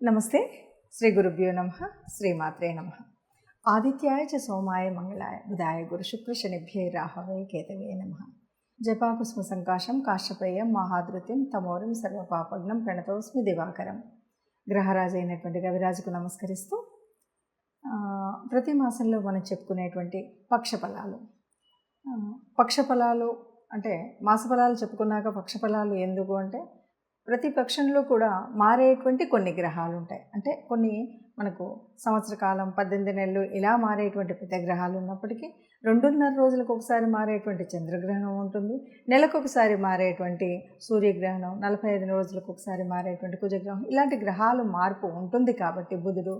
నమస్తే. శ్రీ గురుభ్యో నమః. శ్రీమాత్రే నమః. ఆదిత్యాయ చ సోమాయ మంగళాయ బుధాయ గురు శుక్ర శనిభ్యై రాహవే కేతవే నమః. జపాకుస్మ సంకాశం కాశ్యపేయం మహాధృత్యం తమోరం సర్వపాపగ్నం ప్రణతోస్మి దివాకరం. గ్రహరాజు అయినటువంటి కవిరాజుకు నమస్కరిస్తూ ప్రతి మాసంలో మనం చెప్పుకునేటువంటి పక్షఫలాలు. పక్షఫలాలు అంటే మాసఫలాలు చెప్పుకున్నాక పక్షఫలాలు ఎందుకు అంటే, ప్రతి పక్షంలో కూడా మారేటువంటి కొన్ని గ్రహాలు ఉంటాయి. అంటే కొన్ని మనకు సంవత్సర కాలం 18 నెలలు ఇలా మారేటువంటి పెద్ద గ్రహాలు ఉన్నప్పటికీ 2.5 రోజులకు ఒకసారి మారేటువంటి చంద్రగ్రహణం ఉంటుంది. నెలకు ఒకసారి మారేటువంటి సూర్యగ్రహణం, 45 రోజులకు ఒకసారి మారేటువంటి కుజగ్రహం, ఇలాంటి గ్రహాలు మార్పు ఉంటుంది. కాబట్టి బుధుడు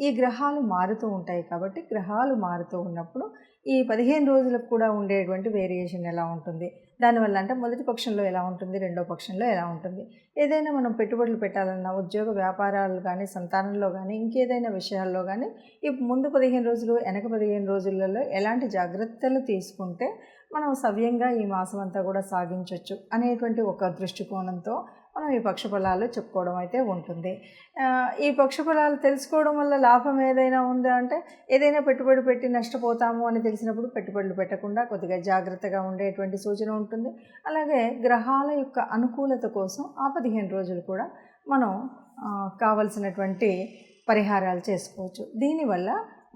ఈ గ్రహాలు మారుతూ ఉంటాయి. కాబట్టి గ్రహాలు మారుతూ ఉన్నప్పుడు ఈ 15 రోజులకు కూడా ఉండేటువంటి వేరియేషన్ ఎలా ఉంటుంది, దానివల్ల అంటే మొదటి పక్షంలో ఎలా ఉంటుంది, రెండో పక్షంలో ఎలా ఉంటుంది, ఏదైనా మనం పెట్టుబడులు పెట్టాలన్నా, ఉద్యోగ వ్యాపారాలు కానీ, సంతానంలో కానీ, ఇంకేదైనా విషయాల్లో కానీ ఈ ముందు 15 రోజులు వెనక 15 రోజులలో ఎలాంటి జాగ్రత్తలు తీసుకుంటే మనం సవ్యంగా ఈ మాసం అంతా కూడా సాగించవచ్చు అనేటువంటి ఒక దృష్టికోణంతో మనం ఈ పక్షఫలాలు చెప్పుకోవడం అయితే ఉంటుంది. ఈ పక్షఫలాలు తెలుసుకోవడం వల్ల లాభం ఏదైనా ఉందా అంటే, ఏదైనా పెట్టుబడి పెట్టి నష్టపోతాము అని తెలిసినప్పుడు పెట్టుబడులు పెట్టకుండా కొద్దిగా జాగ్రత్తగా ఉండేటువంటి సూచన ఉంటుంది. అలాగే గ్రహాల యొక్క అనుకూలత కోసం ఆ 15 రోజులు కూడా మనం కావలసినటువంటి పరిహారాలు చేసుకోవచ్చు. దీనివల్ల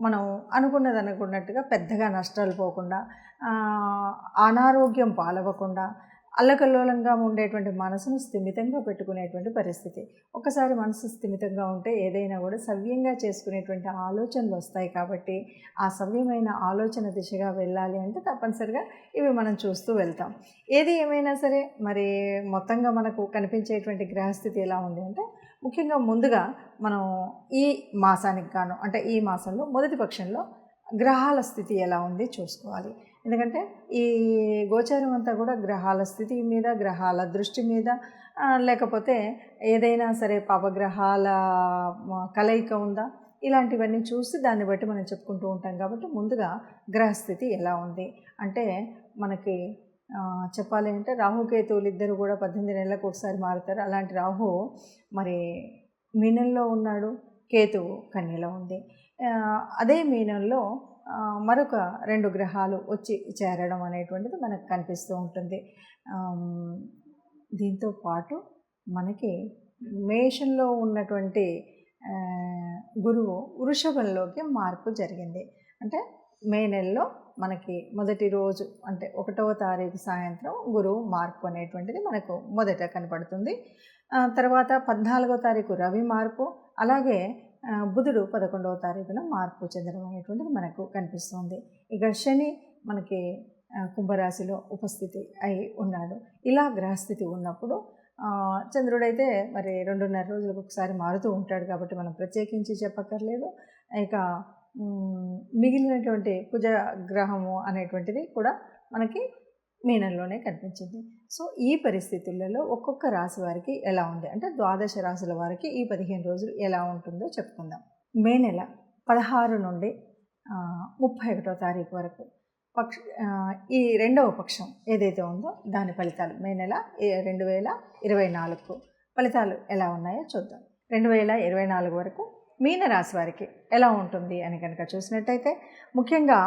మనం అనుకున్నట్టుగా పెద్దగా నష్టాలు పోకుండా, అనారోగ్యం పాలవ్వకుండా, అల్లకల్లోలంగా ఉండేటువంటి మనసును స్థిమితంగా పెట్టుకునేటువంటి పరిస్థితి. ఒకసారి మనసు స్థిమితంగా ఉంటే ఏదైనా కూడా సవ్యంగా చేసుకునేటువంటి ఆలోచనలు వస్తాయి. కాబట్టి ఆ సవ్యమైన ఆలోచన దిశగా వెళ్ళాలి అంటే తప్పనిసరిగా ఇవి మనం చూస్తూ వెళ్తాం. ఏది ఏమైనా సరే మరి మొత్తంగా మనకు కనిపించేటువంటి గ్రహస్థితి ఎలా ఉంది అంటే, ముఖ్యంగా ముందుగా మనం ఈ మాసానికి గాను అంటే ఈ మాసంలో మొదటి పక్షంలో గ్రహాల స్థితి ఎలా ఉంది చూసుకోవాలి. ఎందుకంటే ఈ గోచారం అంతా కూడా గ్రహాల స్థితి మీద, గ్రహాల దృష్టి మీద, లేకపోతే ఏదైనా సరే పాపగ్రహాల కలయిక ఉందా, ఇలాంటివన్నీ చూసి దాన్ని బట్టి మనం చెప్పుకుంటూ ఉంటాం. కాబట్టి ముందుగా గ్రహస్థితి ఎలా ఉంది అంటే, మనకి చెప్పాలి అంటే రాహుకేతువులు ఇద్దరు కూడా 18 నెలలకు ఒకసారి మారుతారు. అలాంటి రాహు మరి మీనంలో ఉన్నాడు, కేతువు కన్యలో ఉంది. అదే మీనంలో మరొక 2 గ్రహాలు వచ్చి చేరడం అనేటువంటిది మనకు కనిపిస్తూ ఉంటుంది. దీంతో పాటు మనకి మేషంలో ఉన్నటువంటి గురువు వృషభంలోకి మార్పు జరిగింది. అంటే మే నెలలో మనకి మొదటి రోజు అంటే 1వ తారీఖు సాయంత్రం గురువు మార్పు అనేటువంటిది మనకు మొదట కనపడుతుంది. తర్వాత 14వ తారీఖు రవి మార్పు, అలాగే బుధుడు 11వ తారీఖున మార్పు చెందడం అనేటువంటిది మనకు కనిపిస్తుంది. ఇక శని మనకి కుంభరాశిలో ఉపస్థితి అయి ఉన్నాడు. ఇలా గ్రహస్థితి ఉన్నప్పుడు చంద్రుడైతే మరి 2.5 రోజులకు ఒకసారి మారుతూ ఉంటాడు. కాబట్టి మనం ప్రత్యేకించి చెప్పక్కర్లేదు. ఇక మిగిలినటువంటి కుజ గ్రహము అనేటువంటిది కూడా మనకి మీనంలోనే కనిపించింది. సో ఈ పరిస్థితులలో ఒక్కొక్క రాశి వారికి ఎలా ఉంది అంటే, 12 రాశుల వారికి ఈ 15 రోజులు ఎలా ఉంటుందో చెప్పుకుందాం. మే నెల 16 నుండి 31వ తారీఖు వరకు ఈ రెండవ పక్షం ఏదైతే ఉందో దాని ఫలితాలు మే నెల 2024 ఫలితాలు ఎలా ఉన్నాయో చూద్దాం. 2024 వరకు మీనరాశి వారికి ఎలా ఉంటుంది అని కనుక చూసినట్టయితే, ముఖ్యంగా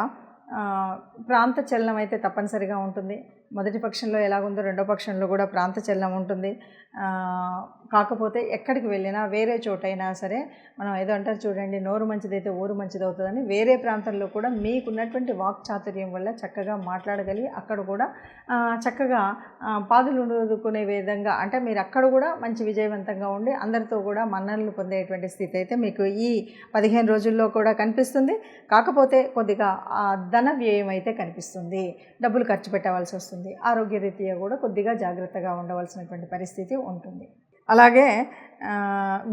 ప్రాంత చలనం అయితే తప్పనిసరిగా ఉంటుంది. మొదటి పక్షంలో ఎలాగుందో రెండో పక్షంలో కూడా ప్రాంత చలనం ఉంటుంది. కాకపోతే ఎక్కడికి వెళ్ళినా వేరే చోటైనా సరే, మనం ఏదో అంటారు చూడండి, నోరు మంచిదైతే ఊరు మంచిది అవుతుందని, వేరే ప్రాంతంలో కూడా మీకున్నటువంటి వాక్ చాతుర్యం వల్ల చక్కగా మాట్లాడగలిగి అక్కడ కూడా చక్కగా పాదులు నూదుకునే విధంగా, అంటే మీరు అక్కడ కూడా మంచి విజయవంతంగా ఉండి అందరితో కూడా మన్ననలు పొందేటువంటి స్థితి అయితే మీకు ఈ 15 రోజుల్లో కూడా కనిపిస్తుంది. కాకపోతే కొద్దిగా ధన వ్యయం అయితే కనిపిస్తుంది, డబ్బులు ఖర్చు పెట్టవలసి వస్తుంది. ఆరోగ్యరీత్యా కూడా కొద్దిగా జాగ్రత్తగా ఉండవలసినటువంటి పరిస్థితి ఉంటుంది. అలాగే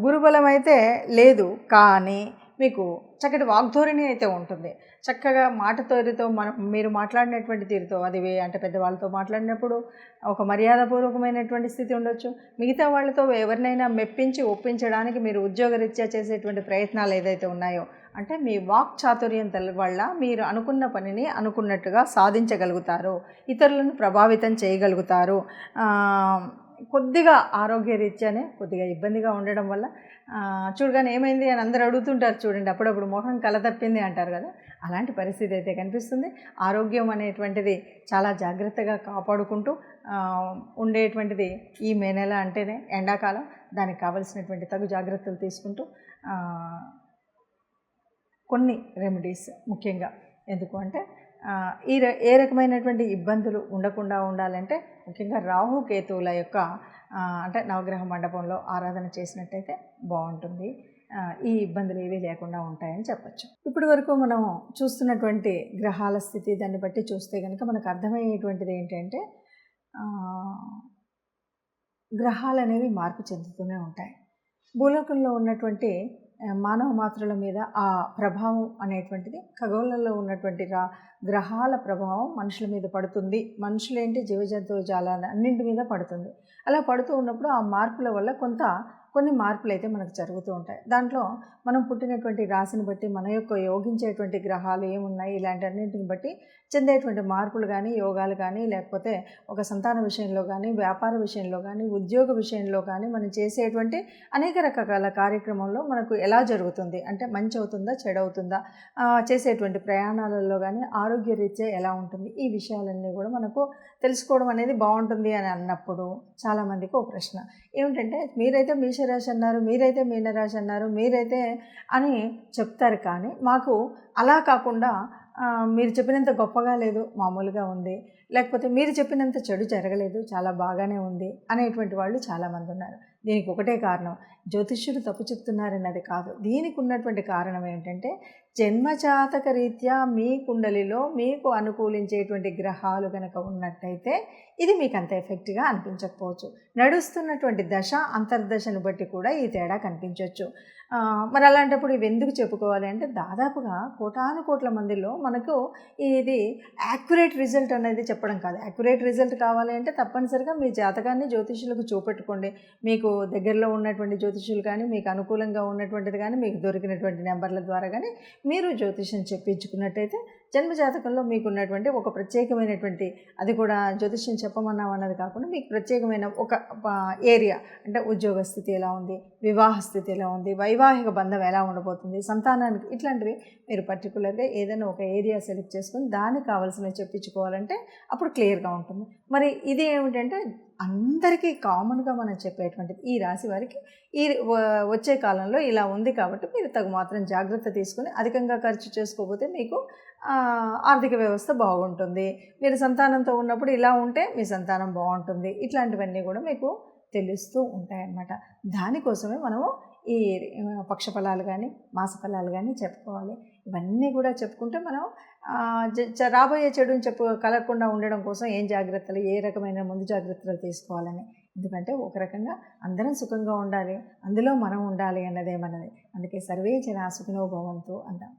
గురుబలం అయితే లేదు, కానీ మీకు చక్కటి వాగ్ధోరణి అయితే ఉంటుంది. చక్కగా మాట తీరుతో మీరు మాట్లాడినటువంటి తీరుతో, అది అంటే పెద్దవాళ్ళతో మాట్లాడినప్పుడు ఒక మర్యాదపూర్వకమైనటువంటి స్థితి ఉండొచ్చు. మిగతా వాళ్ళతో ఎవరినైనా మెప్పించి ఒప్పించడానికి మీరు ఉద్యోగరీత్యా చేసేటువంటి ప్రయత్నాలు ఏదైతే ఉన్నాయో, అంటే మీ వాక్ చాతుర్యం వల్ల మీరు అనుకున్న పనిని అనుకున్నట్టుగా సాధించగలుగుతారు, ఇతరులను ప్రభావితం చేయగలుగుతారు. కొద్దిగా ఆరోగ్యరీత్యానే కొద్దిగా ఇబ్బందిగా ఉండడం వల్ల చూడగానే ఏమైంది అని అందరూ అడుగుతుంటారు చూడండి, అప్పుడప్పుడు మొహం కళ తప్పింది అంటారు కదా, అలాంటి పరిస్థితి అయితే కనిపిస్తుంది. ఆరోగ్యం అనేటువంటిది చాలా జాగ్రత్తగా కాపాడుకుంటూ ఉండేటువంటిది ఈ మే నెల అంటేనే ఎండాకాలం. దానికి కావలసినటువంటి తగు జాగ్రత్తలు తీసుకుంటూ కొన్ని రెమెడీస్ ముఖ్యంగా ఎందుకు అంటే ఏ రకమైనటువంటి ఇబ్బందులు ఉండకుండా ఉండాలంటే ముఖ్యంగా రాహుకేతువుల యొక్క అంటే నవగ్రహ మండపంలో ఆరాధన చేసినట్టయితే బాగుంటుంది. ఈ ఇబ్బందులు ఏవీ లేకుండా ఉంటాయని చెప్పచ్చు. ఇప్పటి వరకు మనం చూస్తున్నటువంటి గ్రహాల స్థితి దాన్ని బట్టి చూస్తే కనుక మనకు అర్థమయ్యేటువంటిది ఏంటంటే గ్రహాలు అనేవి మార్పు చెందుతూనే ఉంటాయి. భూలోకంలో ఉన్నటువంటి మానవ మాత్రల మీద ఆ ప్రభావం అనేటువంటిది ఖగోళంలో ఉన్నటువంటి గ్రహాల ప్రభావం మనుషుల మీద పడుతుంది. మనుషులేంటి, జీవజంతువు జాలాల అన్నింటి మీద పడుతుంది. అలా పడుతూ ఉన్నప్పుడు ఆ మార్పుల వల్ల కొన్ని మార్పులు అయితే మనకు జరుగుతూ ఉంటాయి. దాంట్లో మనం పుట్టినటువంటి రాశిని బట్టి మన యొక్క యోగించేటువంటి గ్రహాలు ఏమున్నాయి ఇలాంటి అన్నింటిని బట్టి చెందేటువంటి మార్పులు కానీ, యోగాలు కానీ, లేకపోతే ఒక సంతాన విషయంలో కానీ, వ్యాపార విషయంలో కానీ, ఉద్యోగ విషయంలో కానీ మనం చేసేటువంటి అనేక రకాల కార్యక్రమంలో మనకు ఎలా జరుగుతుంది అంటే మంచి అవుతుందా, చెడు అవుతుందా, చేసేటువంటి ప్రయాణాలలో కానీ ఆరోగ్య రీత్యా ఎలా ఉంటుంది, ఈ విషయాలన్నీ కూడా మనకు తెలుసుకోవడం అనేది బాగుంటుంది అని అన్నప్పుడు చాలామందికి ఒక ప్రశ్న ఏమిటంటే, మీరైతే మేషరాశి అన్నారు, మీరైతే మీనరాశి అన్నారు, మీరైతే అని చెప్తారు, కానీ మాకు అలా కాకుండా మీరు చెప్పినంత గొప్పగా లేదు, మామూలుగా ఉంది, లేకపోతే మీరు చెప్పినంత చెడు జరగలేదు, చాలా బాగానే ఉంది అనేటువంటి వాళ్ళు చాలామంది ఉన్నారు. దీనికి ఒకటే కారణం, జ్యోతిష్యుడు తప్పు చెప్తున్నారన్నది కాదు. దీనికి ఉన్నటువంటి కారణం ఏంటంటే జన్మజాతక రీత్యా మీ కుండలిలో మీకు అనుకూలించేటువంటి గ్రహాలు కనుక ఉన్నట్టయితే ఇది మీకు అంత ఎఫెక్ట్గా అనిపించకపోవచ్చు. నడుస్తున్నటువంటి దశ అంతర్దశను బట్టి కూడా ఈ తేడా కనిపించవచ్చు. మరి అలాంటప్పుడు ఇవి ఎందుకు చెప్పుకోవాలి అంటే దాదాపుగా కోటాను కోట్ల మందిలో మనకు ఇది యాక్యురేట్ రిజల్ట్ అనేది చెప్పడం కాదు. యాక్యురేట్ రిజల్ట్ కావాలి అంటే తప్పనిసరిగా మీ జాతకాన్ని జ్యోతిష్యులకు చూపెట్టుకోండి. మీకు దగ్గరలో ఉన్నటువంటి జ్యోతిష్యులు కానీ, మీకు అనుకూలంగా ఉన్నటువంటిది కానీ, మీకు దొరికినటువంటి నెంబర్ల ద్వారా కానీ మీరు జ్యోతిష్యం చెప్పించుకున్నట్టయితే జన్మజాతకంలో మీకు ఉన్నటువంటి ఒక ప్రత్యేకమైనటువంటి, అది కూడా జ్యోతిష్యం చెప్పమన్నాం అన్నది కాకుండా మీకు ప్రత్యేకమైన ఒక ఏరియా అంటే ఉద్యోగ స్థితి ఎలా ఉంది, వివాహ స్థితి ఎలా ఉంది, వైవాహిక బంధం ఎలా ఉండబోతుంది, సంతానానికి, ఇట్లాంటివి మీరు పర్టికులర్గా ఏదైనా ఒక ఏరియా సెలెక్ట్ చేసుకొని దానికి కావాల్సినవి చెప్పించుకోవాలంటే అప్పుడు క్లియర్గా ఉంటుంది. మరి ఇది ఏమిటంటే అందరికీ కామన్గా మనం చెప్పేటువంటిది, ఈ రాశి వారికి ఈ వచ్చే కాలంలో ఇలా ఉంది కాబట్టి మీరు తగు మాత్రం జాగ్రత్త తీసుకుని అధికంగా ఖర్చు చేసుకోకపోతే మీకు ఆర్థిక వ్యవస్థ బాగుంటుంది. మీరు సంతానంతో ఉన్నప్పుడు ఇలా ఉంటే మీ సంతానం బాగుంటుంది. ఇట్లాంటివన్నీ కూడా మీకు తెలుస్తూ ఉంటాయన్నమాట. దానికోసమే మనము ఈ పక్షఫలాలు కానీ, మాసఫలాలు కానీ చెప్పుకోవాలి. ఇవన్నీ కూడా చెప్పుకుంటే మనం రాబోయే చెడుని కలగకుండా ఉండడం కోసం ఏం జాగ్రత్తలు, ఏ రకమైన ముందు జాగ్రత్తలు తీసుకోవాలని. ఎందుకంటే ఒక రకంగా అందరం సుఖంగా ఉండాలి, అందులో మనం ఉండాలి అన్నదే మనది. అందుకే సర్వే జనా సుఖినో భవంతు అంటాం.